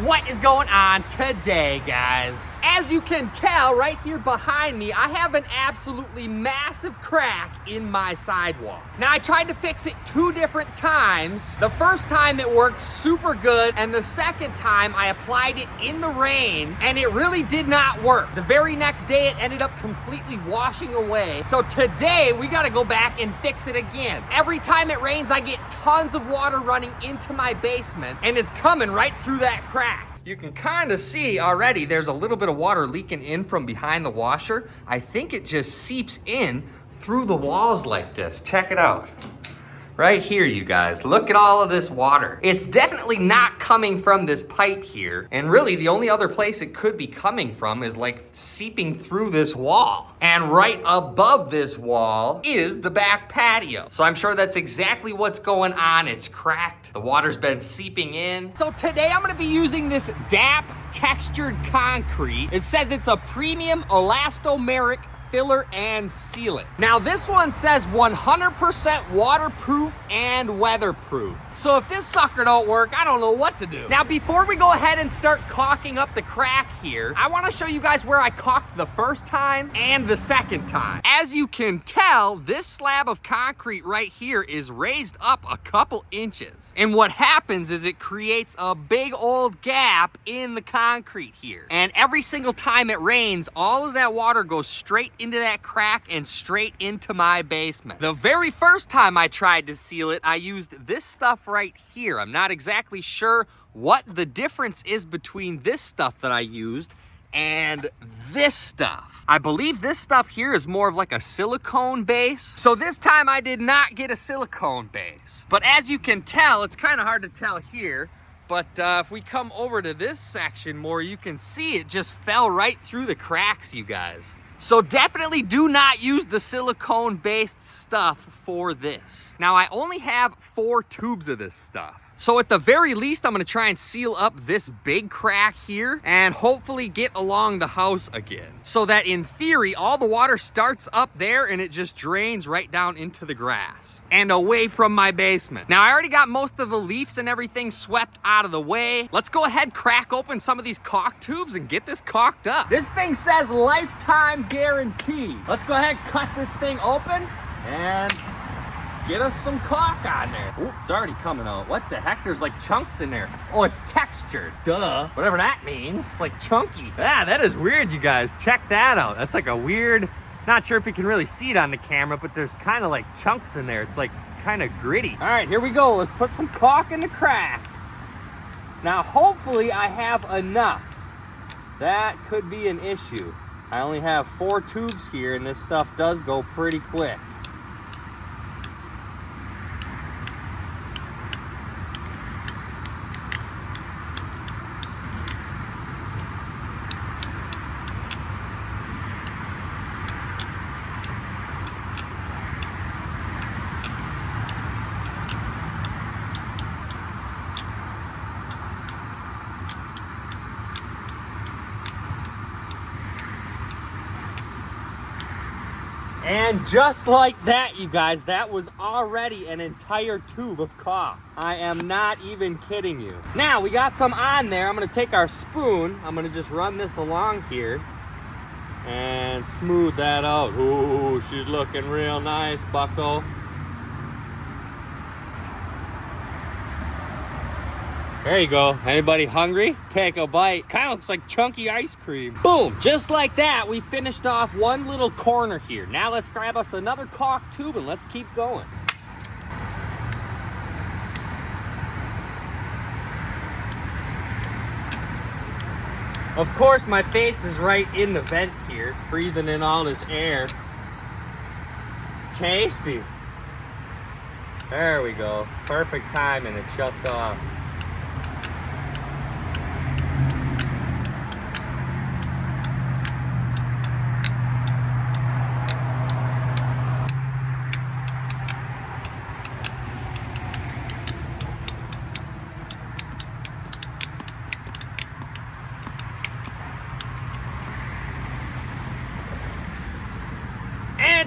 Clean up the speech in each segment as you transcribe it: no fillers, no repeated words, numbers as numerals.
What is going on today, guys? As you can tell right here behind me, I have an absolutely massive crack in my sidewalk. Now, I tried to fix it 2 different times. The first time it worked super good, and the second time I applied it in the rain, and it really did not work. The very next day, it ended up completely washing away. So today, we gotta go back and fix it again. Every time it rains, I get tons of water running into my basement, and it's coming right through that crack. You can kind of see already there's a little bit of water leaking in from behind the washer. I think it just seeps in through the walls like this. Check it out. Right here, you guys. Look at all of this water. It's definitely not coming from this pipe here. And really, the only other place it could be coming from is like seeping through this wall. And right above this wall is the back patio. So I'm sure that's exactly what's going on. It's cracked. The water's been seeping in. So today I'm gonna be using this DAP textured concrete. It says it's a premium elastomeric filler and sealant. Now this one says 100% waterproof and weatherproof. So if this sucker don't work, I don't know what to do. Now before we go ahead and start caulking up the crack here, I wanna show you guys where I caulked the first time and the second time. As you can tell, this slab of concrete right here is raised up a couple inches. And what happens is it creates a big old gap in the concrete here. And every single time it rains, all of that water goes straight into that crack and straight into my basement. The very first time I tried to seal it, I used this stuff right here. I'm not exactly sure what the difference is between this stuff that I used and this stuff. I believe this stuff here is more of like a silicone base. So this time I did not get a silicone base. But as you can tell, it's kind of hard to tell here, but if we come over to this section more, you can see it just fell right through the cracks, you guys. So definitely do not use the silicone-based stuff for this. Now, I only have 4 tubes of this stuff. So at the very least, I'm gonna try and seal up this big crack here and hopefully get along the house again. So that in theory, all the water starts up there and it just drains right down into the grass and away from my basement. Now, I already got most of the leaves and everything swept out of the way. Let's go ahead, crack open some of these caulk tubes and get this caulked up. This thing says lifetime guarantee. Let's go ahead, cut this thing open and get us some caulk on there. Ooh, it's already coming out. What the heck? There's like chunks in there. Oh, it's textured. Duh. Whatever that means. It's like chunky. Ah, that is weird, you guys. Check that out. That's like a weird, not sure if you can really see it on the camera, but there's kind of like chunks in there. It's like kind of gritty. All right, here we go. Let's put some caulk in the crack. Now, hopefully I have enough. That could be an issue. I only have 4 tubes here, and this stuff does go pretty quick. And just like that, you guys, that was already an entire tube of caulk. I am not even kidding you. Now, we got some on there. I'm gonna take our spoon. I'm gonna just run this along here and smooth that out. Ooh, she's looking real nice, bucko. There you go. Anybody hungry? Take a bite. Kind of looks like chunky ice cream. Boom! Just like that, we finished off one little corner here. Now let's grab us another caulk tube and let's keep going. Of course, my face is right in the vent here, breathing in all this air. Tasty. There we go. Perfect time and it shuts off.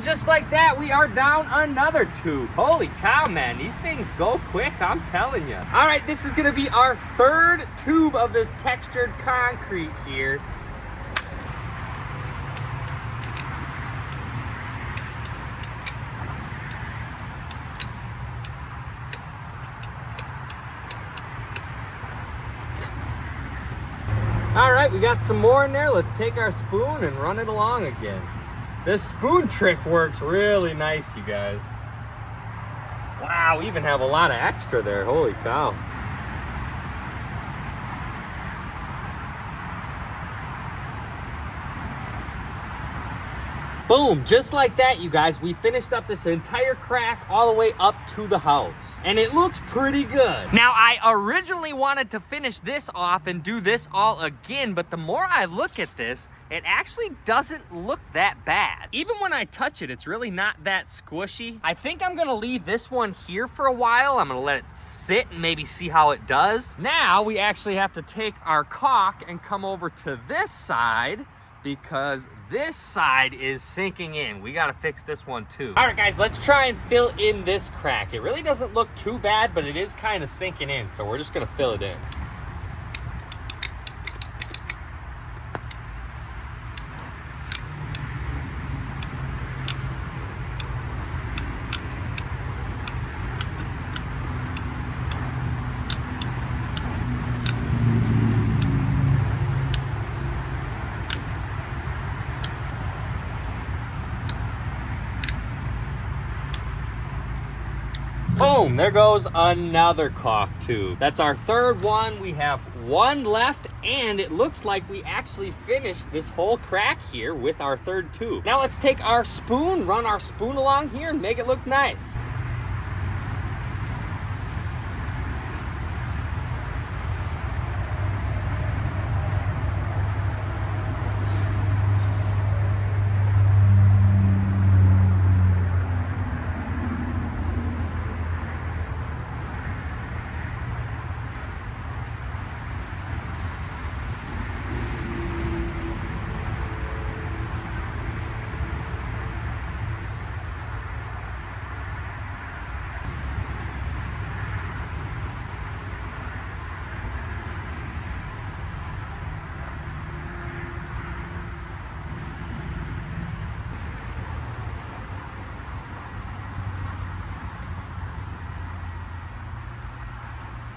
And just like that, we are down another tube. Holy cow, man. These things go quick, I'm telling you. All right, this is gonna be our third tube of this textured concrete here. All right, we got some more in there. Let's take our spoon and run it along again. This spoon trick works really nice, you guys. Wow, we even have a lot of extra there. Holy cow. Boom, just like that, you guys, we finished up this entire crack all the way up to the house. And it looks pretty good. Now, I originally wanted to finish this off and do this all again, but the more I look at this, it actually doesn't look that bad. Even when I touch it, it's really not that squishy. I think I'm gonna leave this one here for a while. I'm gonna let it sit and maybe see how it does. Now, we actually have to take our caulk and come over to this side, because this side is sinking in. We gotta fix this one too. All right, guys, let's try and fill in this crack. It really doesn't look too bad, but it is kind of sinking in, so we're just gonna fill it in. Boom, there goes another caulk tube. That's our third one. We have one left, and it looks like we actually finished this whole crack here with our third tube. Now let's take our spoon, run our spoon along here, and make it look nice.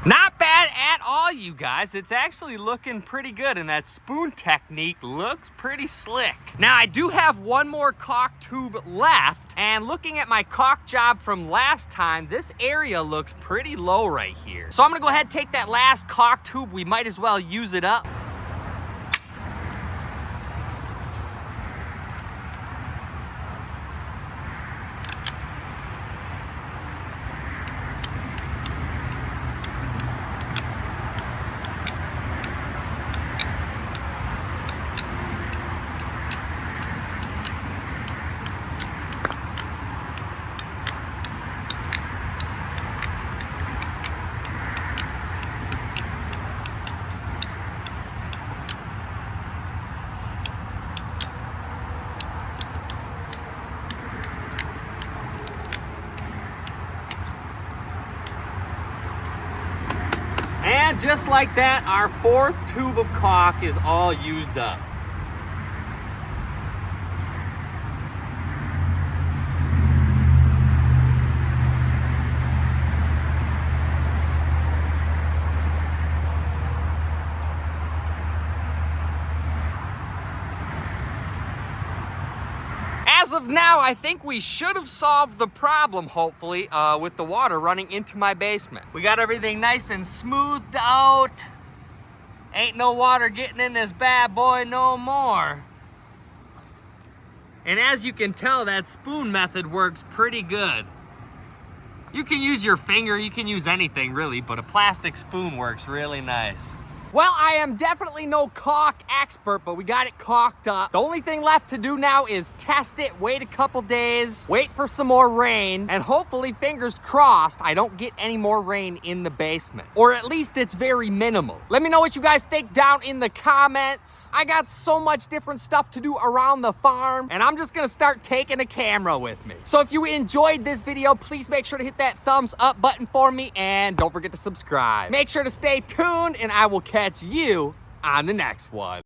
Not bad at all, you guys. It's actually looking pretty good, and that spoon technique looks pretty slick. Now, I do have one more caulk tube left, and looking at my caulk job from last time, this area looks pretty low right here. So I'm gonna go ahead and take that last caulk tube. We might as well use it up. And just like that, our fourth tube of caulk is all used up. As of now, I think we should have solved the problem, hopefully, with the water running into my basement. We got everything nice and smoothed out. Ain't no water getting in this bad boy no more. And as you can tell, that spoon method works pretty good. You can use your finger, you can use anything really, but a plastic spoon works really nice. Well, I am definitely no caulk expert, but we got it caulked up. The only thing left to do now is test it, wait a couple days, wait for some more rain, and hopefully, fingers crossed, I don't get any more rain in the basement. Or at least it's very minimal. Let me know what you guys think down in the comments. I got so much different stuff to do around the farm, and I'm just gonna start taking a camera with me. So if you enjoyed this video, please make sure to hit that thumbs up button for me, and don't forget to subscribe. Make sure to stay tuned, and I will catch you on the next one.